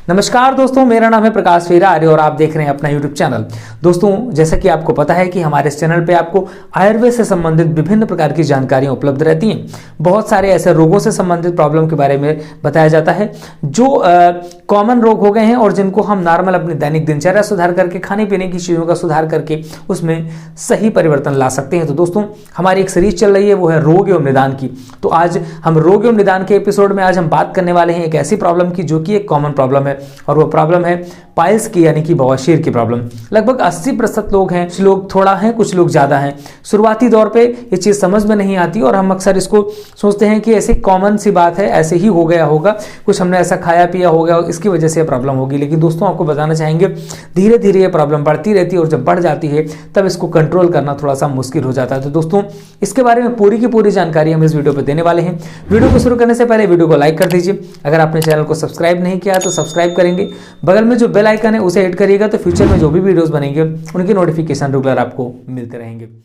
नमस्कार दोस्तों, मेरा नाम है प्रकाश आर्य और आप देख रहे हैं अपना YouTube चैनल। दोस्तों, जैसा कि आपको पता है कि हमारे इस चैनल पे आपको आयुर्वेद से संबंधित विभिन्न प्रकार की जानकारियां उपलब्ध रहती हैं। बहुत सारे ऐसे रोगों से संबंधित प्रॉब्लम के बारे में बताया जाता है जो कॉमन रोग हो गए हैं और जिनको हम नॉर्मल अपनी दैनिक दिनचर्या सुधार करके, खाने पीने की चीज़ों का सुधार करके उसमें सही परिवर्तन ला सकते हैं। तो दोस्तों, हमारी एक सीरीज चल रही है, वो है रोग एवं निदान की। तो आज हम रोग एवं निदान के एपिसोड में आज हम बात करने वाले हैं एक ऐसी प्रॉब्लम की जो कि एक कॉमन प्रॉब्लम है और वो प्रॉब्लम है पाइल्स की, यानी कि बवासीर की प्रॉब्लम। लगभग 80% लोग हैं, कुछ लोग थोड़ा हैं, कुछ लोग ज्यादा हैं। शुरुआती दौर पे ये चीज समझ में नहीं आती और हम अक्सर इसको सोचते हैं कि ऐसी कॉमन सी बात है, ऐसे ही हो गया होगा, कुछ हमने ऐसा खाया पिया हो गया, इसकी वजह से प्रॉब्लम होगी। लेकिन दोस्तों, आपको बताना चाहेंगे धीरे धीरे ये प्रॉब्लम बढ़ती रहती है और जब बढ़ जाती है तब इसको कंट्रोल करना थोड़ा सा मुश्किल हो जाता है। तो दोस्तों, इसके बारे में पूरी की पूरी जानकारी हम इस वीडियो पर देने वाले हैं। वीडियो को शुरू करने से पहले वीडियो को लाइक कर दीजिए। अगर आपने चैनल को सब्सक्राइब नहीं किया तो सब्सक्राइब करेंगे, बगल में जो बेल आइकन है उसे हिट करिएगा तो फ्यूचर में जो भी वीडियोस बनेंगे उनकी नोटिफिकेशन रेगुलर आपको मिलते रहेंगे। दोस्तों,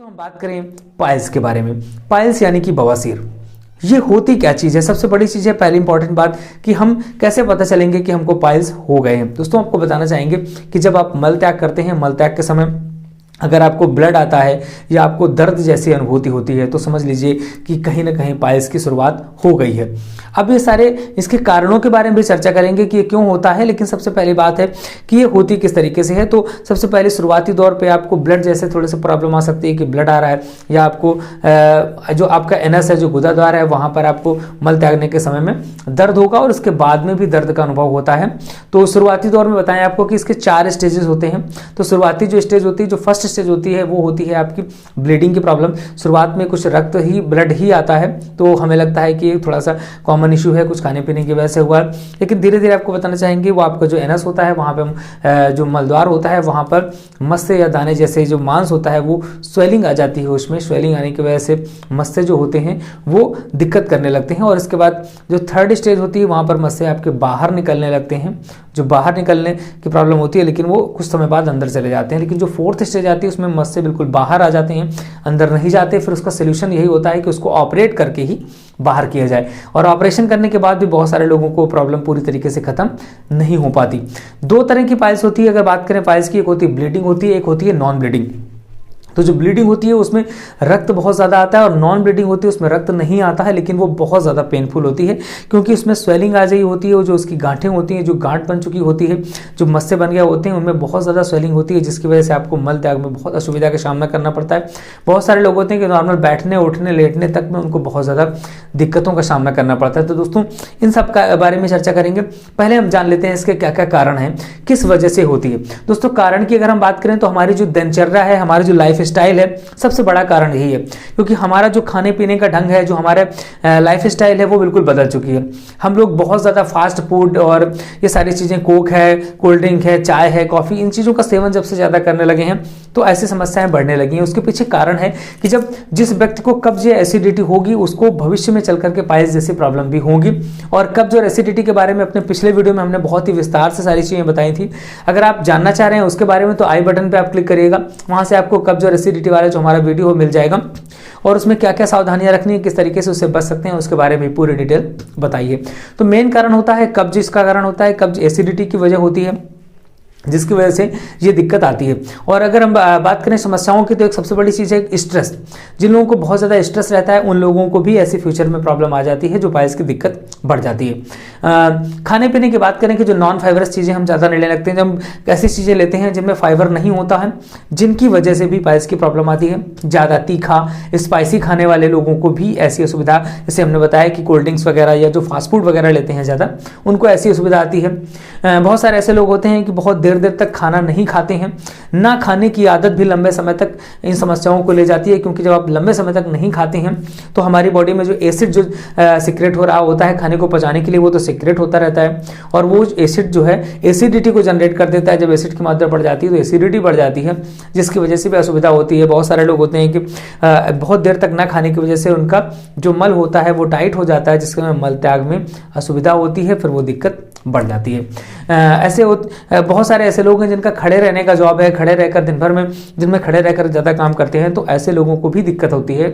हम बात करें पाइल्स के बारे में। पाइल्स यानी कि बवासीर, ये होती क्या चीज़ है? सबसे बड़ी चीज़ है, पहली इंपॉर्टेंट बात कि हम कैसे पता चलेंगे कि हमको पाइल्स हो गए हैं। दोस्तों, आपको बताना चाहेंगे कि जब आप मल त्याग करते हैं, मल त्याग के समय अगर आपको ब्लड आता है या आपको दर्द जैसी अनुभूति होती है तो समझ लीजिए कि कहीं ना कहीं पाइल्स की शुरुआत हो गई है। अब ये सारे इसके कारणों के बारे में भी चर्चा करेंगे कि ये क्यों होता है, लेकिन सबसे पहली बात है कि ये होती किस तरीके से है। तो सबसे पहले शुरुआती दौर पे आपको ब्लड जैसे थोड़े से प्रॉब्लम आ सकती है कि ब्लड आ रहा है, या आपको जो आपका एनस है, जो गुदा द्वार है, वहाँ पर आपको मल त्यागने के समय में दर्द होगा और उसके बाद में भी दर्द का अनुभव होता है। तो शुरुआती दौर में बताएं आपको कि इसके 4 स्टेजेस होते हैं। तो शुरुआती जो स्टेज होती है, जो फर्स्ट स्टेज होती है, वो होती है आपकी ब्लीडिंग की प्रॉब्लम। शुरुआत में कुछ रक्त ही, ब्लड ही आता है, तो हमें लगता है कि थोड़ा सा कॉमन इशू है, कुछ खाने पीने की वजह से हुआ। लेकिन धीरे धीरे आपको बताना चाहेंगे वो आपका जो एनस होता है, वहाँ पे जो मलद्वार होता है, वहाँ पर मस्से या दाने जैसे जो मांस होता है वो स्वेलिंग आ जाती है। उसमें स्वेलिंग आने की वजह से मस्से जो होते हैं वो दिक्कत करने लगते हैं और इसके बाद जो थर्ड स्टेज होती है वहाँ पर मस्से आपके बाहर निकलने लगते हैं। जो बाहर निकलने की प्रॉब्लम होती है, लेकिन वो कुछ समय बाद अंदर चले जाते हैं। लेकिन जो फोर्थ स्टेज आती है उसमें मस्से बिल्कुल बाहर आ जाते हैं, अंदर नहीं जाते। फिर उसका सोल्यूशन यही होता है कि उसको ऑपरेट करके ही बाहर किया जाए और ऑपरेशन करने के बाद भी बहुत सारे लोगों को प्रॉब्लम पूरी तरीके से खत्म नहीं हो पाती। 2 तरह की पाइल्स होती है। अगर बात करें पाइल्स की, एक होती है ब्लीडिंग होती है, एक होती है नॉन ब्लीडिंग। तो जो ब्लीडिंग होती है उसमें रक्त बहुत ज़्यादा आता है और नॉन ब्लीडिंग होती है उसमें रक्त नहीं आता है, लेकिन वो बहुत ज़्यादा पेनफुल होती है क्योंकि उसमें स्वेलिंग आ गई होती है। जो उसकी गांठें होती हैं, जो गांठ बन चुकी होती है, जो मस्से बन गए होते हैं, उनमें बहुत ज़्यादा स्वेलिंग होती है, जिसकी वजह से आपको मल त्याग में बहुत असुविधा का सामना करना पड़ता है। बहुत सारे लोग होते हैं कि नॉर्मल बैठने, उठने, लेटने तक में उनको बहुत ज़्यादा दिक्कतों का सामना करना पड़ता है। तो दोस्तों, इन सब के बारे में चर्चा करेंगे। पहले हम जान लेते हैं इसके क्या क्या कारण हैं, किस वजह से होती है। दोस्तों, कारण की अगर हम बात करें तो हमारी जो दिनचर्या है, हमारी जो लाइफ स्टाइल है, सबसे बड़ा कारण यही है क्योंकि हमारा जो खाने पीने का ढंग है, जो हमारे लाइफ स्टाइल है, वो बिल्कुल बदल चुकी है। हम लोग बहुत ज़्यादा फास्ट फूड और ये सारी चीज़ें, कोक है, कोल्ड ड्रिंक है, चाय है, कॉफ़ी, इन चीज़ों का सेवन जब से ज़्यादा करने लगे हैं तो ऐसी समस्याएं बढ़ने लगी हैं। उसके पीछे कारण है कि जब जिस व्यक्ति को कब्ज या एसिडिटी होगी उसको भविष्य में चल करके पाइल्स जैसी प्रॉब्लम भी होगी। और कब्ज और एसिडिटी के बारे में अपने पिछले वीडियो में हमने बहुत ही विस्तार से सारी चीज़ें बताई थी। अगर आप जानना चाह रहे हैं उसके बारे में तो आई बटन पर आप क्लिक करिएगा, वहाँ से आपको कब्ज और एसिडिटी वाले जो हमारा वीडियो मिल जाएगा और उसमें क्या क्या सावधानियां रखनी है, किस तरीके से उससे बच सकते हैं, उसके बारे में पूरी डिटेल बताइए। तो मेन कारण होता है कब्ज, इसका कारण होता है कब्ज, एसिडिटी की वजह होती है जिसकी वजह से ये दिक्कत आती है। और अगर हम बात करें समस्याओं की तो एक सबसे बड़ी चीज़ है स्ट्रेस। जिन लोगों को बहुत ज़्यादा स्ट्रेस रहता है उन लोगों को भी ऐसे फ्यूचर में प्रॉब्लम आ जाती है, जो पाइल्स की दिक्कत बढ़ जाती है। खाने पीने की बात करें कि जो नॉन फाइबरस चीज़ें हम ज़्यादा लेने लगते हैं, जब हम ऐसी चीज़ें लेते हैं जिनमें फाइबर नहीं होता है, जिनकी वजह से भी पाइल्स की प्रॉब्लम आती है। ज़्यादा तीखा, स्पाइसी खाने वाले लोगों को भी ऐसी असुविधा, जैसे हमने बताया कि कोल्ड ड्रिंक्स वगैरह या जो फास्ट फूड वगैरह लेते हैं ज़्यादा, उनको ऐसी असुविधा आती है। बहुत सारे ऐसे लोग होते हैं कि बहुत देर तक खाना नहीं खाते हैं। ना खाने की आदत भी लंबे समय तक इन समस्याओं को ले जाती है, क्योंकि जब आप लंबे समय तक नहीं खाते हैं तो हमारी बॉडी में जो एसिड जो सीक्रेट हो रहा होता है खाने को पचाने के लिए, वो तो सीक्रेट होता रहता है और वो एसिड जो है एसिडिटी को जनरेट कर देता है। जब एसिड की मात्रा बढ़ जाती है तो एसिडिटी बढ़ जाती है, जिसकी वजह से भी असुविधा होती है। बहुत सारे लोग होते हैं कि बहुत देर तक ना खाने की वजह से उनका जो मल होता है वो टाइट हो जाता है, जिसके मल त्याग में असुविधा होती है, फिर वो दिक्कत बढ़ जाती है। ऐसे बहुत सारे ऐसे लोग हैं जिनका खड़े रहने का जॉब है, खड़े रहकर दिन भर में जिनमें खड़े रहकर ज़्यादा काम करते हैं, तो ऐसे लोगों को भी दिक्कत होती है।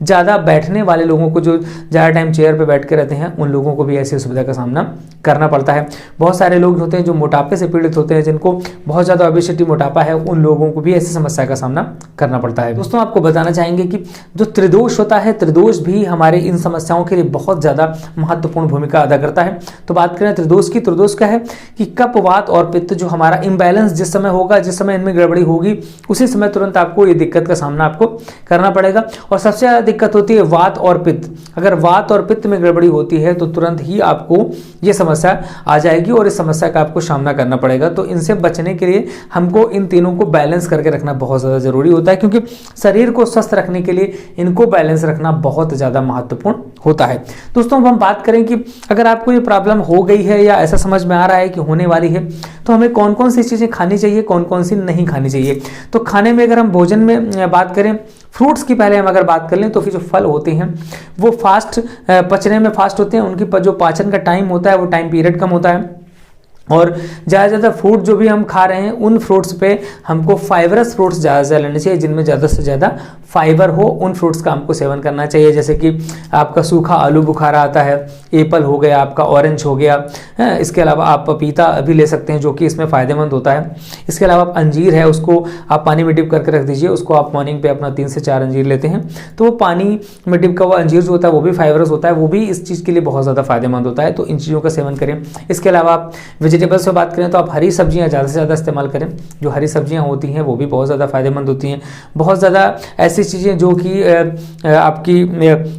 ज़्यादा बैठने वाले लोगों को, जो ज़्यादा टाइम चेयर पे बैठ के रहते हैं, उन लोगों को भी ऐसी असुविधा का सामना करना पड़ता है। बहुत सारे लोग होते हैं जो मोटापे से पीड़ित होते हैं, जिनको बहुत ज़्यादा ओबेसिटी मोटापा है, उन लोगों को भी ऐसी समस्या का सामना करना पड़ता है। दोस्तों आपको बताना चाहेंगे कि जो त्रिदोष होता है, त्रिदोष भी हमारे इन समस्याओं के लिए बहुत ज़्यादा महत्वपूर्ण भूमिका अदा करता है। तो बात करें त्रिदोष की, त्रिदोष क्या है कि कफ, वात और पित्त, जो हमारा इम्बैलेंस जिस समय होगा, जिस समय इनमें गड़बड़ी होगी, उसी समय तुरंत आपको ये दिक्कत का सामना आपको करना पड़ेगा। और सबसे ज़्यादा दिक्कत होती है वात और पित्त। अगर वात और पित्त में गड़बड़ी होती है तो तुरंत ही आपको ये समस्या आ जाएगी और इस समस्या का आपको सामना करना पड़ेगा। तो इनसे बचने के लिए हमको इन तीनों को बैलेंस करके रखना बहुत ज़्यादा जरूरी होता है, क्योंकि शरीर को स्वस्थ रखने के लिए इनको बैलेंस रखना बहुत ज़्यादा महत्वपूर्ण होता है। दोस्तों अब हम बात करें कि अगर आपको ये प्रॉब्लम हो गई है या ऐसा समझ में आ रहा है कि होने वाली है, तो हमें कौन कौन सी चीज़ें खानी चाहिए, कौन कौन सी नहीं खानी चाहिए। तो खाने में अगर हम भोजन में बात करें, फ्रूट्स की पहले हम अगर बात कर लें, तो फिर जो फल होते हैं वो फास्ट पचने में फास्ट होते हैं, उनकी जो पाचन का टाइम होता है वो टाइम पीरियड कम होता है। और ज़्यादा से ज़्यादा फ्रूट जो भी हम खा रहे हैं, उन फ्रूट्स पे हमको फाइबरस फ्रूट्स ज़्यादा से ज़्यादा लेने चाहिए, जिनमें ज़्यादा से ज़्यादा फाइबर हो, उन फ्रूट्स का हमको सेवन करना चाहिए। जैसे कि आपका सूखा आलू बुखारा आता है, एप्पल हो गया, आपका ऑरेंज हो गया, इसके अलावा आप पपीता भी ले सकते हैं जो कि इसमें फ़ायदेमंद होता है। इसके अलावा आप अंजीर है, उसको आप पानी में डिप करके रख दीजिए, उसको आप मॉर्निंग पे अपना 3 से 4 अंजीर लेते हैं, तो वो पानी में डिप का हुआ अंजीर जो होता है वो भी फाइबरस होता है, वो भी इस चीज़ के लिए बहुत ज़्यादा फायदेमंद होता है। तो इन चीज़ों का सेवन करें। इसके अलावा आप वेजिटेबल्स में बात करें तो आप हरी सब्जियां ज़्यादा से ज़्यादा इस्तेमाल करें। जो हरी सब्जियां होती हैं वो भी बहुत ज़्यादा फायदेमंद होती हैं। बहुत ज़्यादा ऐसी चीज़ें जो कि आपकी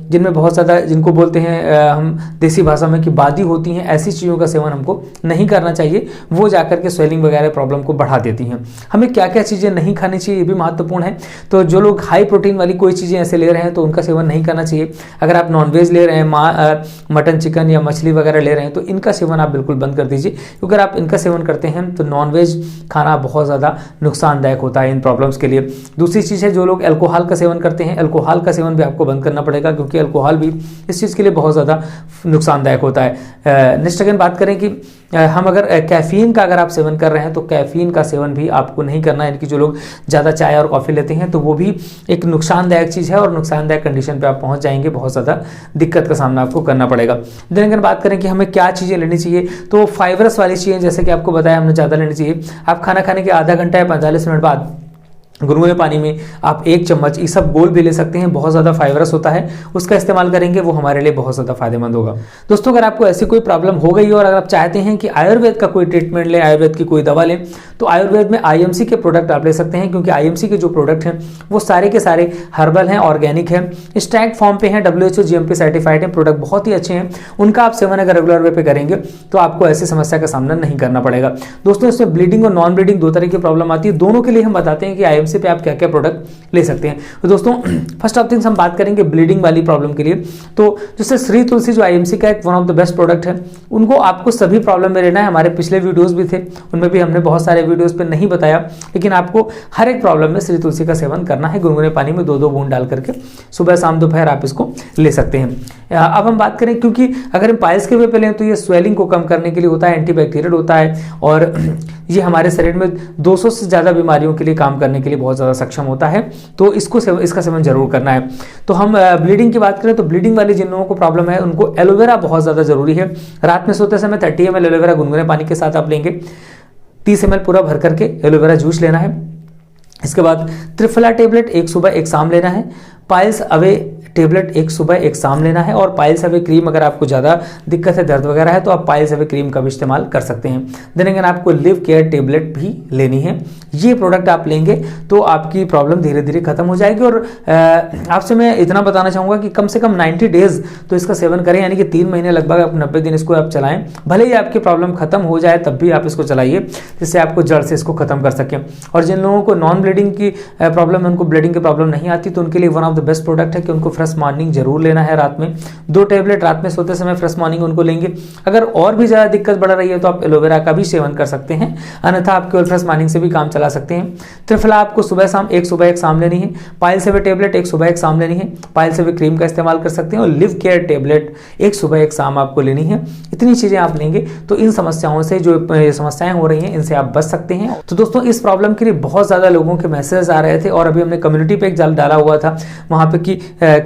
जिनमें बहुत ज़्यादा, जिनको बोलते हैं हम देसी भाषा में कि बादी होती हैं, ऐसी चीज़ों का सेवन हमको नहीं करना चाहिए। वो जाकर के स्वेलिंग वगैरह प्रॉब्लम को बढ़ा देती हैं। हमें क्या क्या चीज़ें नहीं खानी चाहिए ये भी महत्वपूर्ण है। तो जो लोग हाई प्रोटीन वाली कोई चीज़ें ऐसे ले रहे हैं तो उनका सेवन नहीं करना चाहिए। अगर आप नॉनवेज ले रहे हैं, मटन, चिकन या मछली वगैरह ले रहे हैं, तो इनका सेवन आप बिल्कुल बंद कर दीजिए, क्योंकि अगर आप इनका सेवन करते हैं तो नॉनवेज खाना बहुत ज़्यादा नुकसानदायक होता है इन प्रॉब्लम्स के लिए। दूसरी चीज़ है, जो लोग अल्कोहल का सेवन करते हैं, अल्कोहल का सेवन भी आपको बंद करना पड़ेगा, क्योंकि अल्कोहल भी इस चीज़ के लिए बहुत ज़्यादा नुकसानदायक होता है। नेक्स्ट अगेन बात करें कि हम अगर कैफीन का अगर आप सेवन कर रहे हैं तो कैफीन का सेवन भी आपको नहीं करना है। यानी कि जो लोग ज़्यादा चाय और कॉफ़ी लेते हैं तो वो भी एक नुकसानदायक चीज़ है और नुकसानदायक कंडीशन पे आप पहुंच जाएंगे, बहुत ज़्यादा दिक्कत का सामना आपको करना पड़ेगा। देन अगर बात करें कि हमें क्या चीज़ें लेनी चाहिए, तो फाइबरस वाली चीज़ें जैसे कि आपको बताया हमने ज़्यादा लेनी चाहिए। आप खाना खाने के आधा घंटा या 45 मिनट बाद गुनगुने पानी में आप 1 चम्मच इसबगोल भी ले सकते हैं, बहुत ज़्यादा फाइबरस होता है, उसका इस्तेमाल करेंगे, वो हमारे लिए बहुत ज़्यादा फायदेमंद होगा। दोस्तों अगर आपको ऐसी कोई प्रॉब्लम हो गई और अगर आप चाहते हैं कि आयुर्वेद का कोई ट्रीटमेंट लें, आयुर्वेद की कोई दवा लें, तो आयुर्वेद में आईएमसी के प्रोडक्ट आप ले सकते हैं, क्योंकि आईएमसी के जो प्रोडक्ट हैं वो सारे के सारे हर्बल हैं, ऑर्गेनिक हैं, स्टैक फॉर्म पे हैं, WHO GMP सर्टिफाइड हैं, प्रोडक्ट बहुत ही अच्छे हैं। उनका आप सेवन अगर रेगुलर वे पे करेंगे तो आपको ऐसी समस्या का सामना नहीं करना पड़ेगा। दोस्तों इसमें ब्लीडिंग और नॉन ब्लीडिंग 2 तरह की प्रॉब्लम आती है, दोनों के लिए हम बताते हैं कि आईएमसी पे आप क्या क्या ले सकते हैं। तो दोस्तों फर्स्ट ऑफ थिंग्स हम बात करेंगे ब्लीडिंग वाली प्रॉब्लम के लिए। तो जैसे श्री तुलसी जो आईएमसी का एक one of the best product है, उनको आपको सभी प्रॉब्लम में लेना है। हमारे पिछले वीडियोस भी थे, उनमें भी हमने बहुत सारे वीडियोस पे नहीं बताया, लेकिन आपको हर एक प्रॉब्लम में श्री तुलसी का सेवन करना है। गुनगुने पानी में 2-2 बूंद डाल करके सुबह शाम दोपहर आप इसको ले सकते हैं। अब हम बात करें, क्योंकि अगर हम पाइल्स के वे पे लें तो ये स्वेलिंग को कम करने के लिए होता है, एंटीबैक्टीरियल होता है और ये हमारे शरीर में 200 से ज़्यादा बीमारियों के लिए काम करने के लिए बहुत ज़्यादा सक्षम होता है। तो इसका सेवन जरूर करना है। तो हम ब्लीडिंग की बात करें तो ब्लीडिंग वाले जिन लोगों को प्रॉब्लम है उनको एलोवेरा बहुत ज़्यादा जरूरी है। रात में सोते समय 30 ml एलोवेरा गुनगुने पानी के साथ आप लेंगे। 30 ml पूरा भर करके एलोवेरा जूस लेना है। इसके बाद त्रिफला टेबलेट 1 सुबह 1 शाम लेना है। पाइल्स अवे टेबलेट 1 सुबह 1 शाम लेना है। और पाइल्स अवे क्रीम, अगर आपको ज़्यादा दिक्कत है, दर्द वगैरह है, तो आप पाइल्स अवे क्रीम का भी इस्तेमाल कर सकते हैं। देन अगर आपको लिव केयर टेबलेट भी लेनी है। ये प्रोडक्ट आप लेंगे तो आपकी प्रॉब्लम धीरे धीरे खत्म हो जाएगी। और आपसे मैं इतना बताना चाहूँगा कि कम से कम 90 डेज तो इसका सेवन करें, यानी कि 3 महीने लगभग, आप 90 दिन इसको आप चलाएं। भले ही आपकी प्रॉब्लम खत्म हो जाए तब भी आप इसको चलाइए, जिससे आपको जड़ से इसको खत्म कर सकें। और जिन लोगों को नॉन ब्लीडिंग की प्रॉब्लम है, उनको ब्लीडिंग की प्रॉब्लम नहीं आती, तो उनके लिए one of the best product है कि उनको फ्रेश मॉर्निंग जरूर लेना है। रात में 2 टेबलेट रात में सोते समय फ्रेश मॉर्निंग उनको लेंगे। अगर और भी ज़्यादा दिक्कत बढ़ रही है तो आप एलोवेरा का भी सेवन कर सकते हैं, अन्यथा आप केवल फ्रेश मॉर्निंग से भी काम चला सकते हैं। त्रिफला आपको सुबह शाम 1 सुबह 1 शाम लेनी है। पाइल्स अवे टेबलेट 1 सुबह 1 शाम लेनी है। पाइल्स अवे क्रीम का इस्तेमाल कर सकते हैं। और लिव केयर टेबलेट 1 सुबह 1 शाम आपको लेनी है। इतनी चीज़ें आप लेंगे तो इन समस्याओं से, जो समस्याएं हो रही हैं, इनसे आप बच सकते हैं। तो दोस्तों इस प्रॉब्लम के लिए बहुत ज़्यादा लोगों के मैसेज आ रहे थे और अभी हमने कम्युनिटी पे एक डाला हुआ था, वहाँ पे कि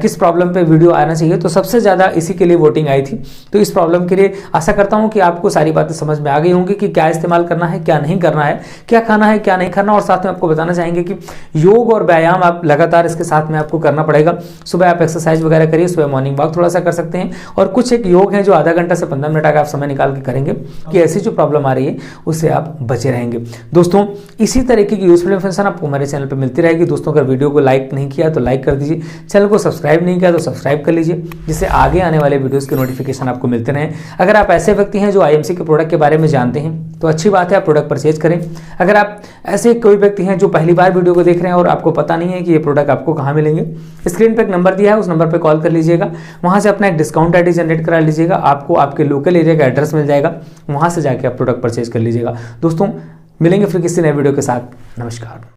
किस प्रॉब्लम पे वीडियो आना चाहिए, तो सबसे ज़्यादा इसी के लिए वोटिंग आई थी। तो इस प्रॉब्लम के लिए आशा करता हूँ कि आपको सारी बातें समझ में आ गई होंगी कि क्या इस्तेमाल करना है, क्या नहीं करना है, क्या खाना है, क्या नहीं खाना। और साथ में आपको बताना चाहेंगे कि योग और व्यायाम आप लगातार इसके साथ में आपको करना पड़ेगा। सुबह आप एक्सरसाइज वगैरह करिए, सुबह मॉर्निंग वॉक थोड़ा सा कर सकते हैं, और कुछ एक योग है जो आधा घंटा से 15 मिनट का आप समय निकाल के करेंगे कि ऐसी जो प्रॉब्लम आ रही है उससे आप बचे रहेंगे। दोस्तों, इसी तरीके की यूजफुल इन्फॉर्मेशन आपको हमारे चैनल पर मिलती रहेगी। दोस्तों, अगर वीडियो को लाइक नहीं किया तो लाइक कर दीजिए, चैनल को सब्सक्राइब नहीं किया तो सब्सक्राइब कर लीजिए, जिससे आगे आने वाले वीडियोस के नोटिफिकेशन आपको मिलते रहें। अगर आप ऐसे व्यक्ति हैं जो आईएमसी के प्रोडक्ट के बारे में जानते हैं तो अच्छी बात है, आप प्रोडक्ट परचेज करें। अगर आप ऐसे कोई व्यक्ति हैं जो पहली बार वीडियो को देख रहे हैं और आपको पता नहीं है कि ये प्रोडक्ट आपको कहाँ मिलेंगे, स्क्रीन पर एक नंबर दिया है, उस नंबर पर कॉल कर लीजिएगा, वहां से अपना एक डिस्काउंट आईडी जनरेट करा लीजिएगा, आपको आपके लोकल एरिया का एड्रेस मिल जाएगा, वहां से जाके आप प्रोडक्ट परचेज कर लीजिएगा। दोस्तों, मिलेंगे फिर किसी नए वीडियो के साथ। नमस्कार।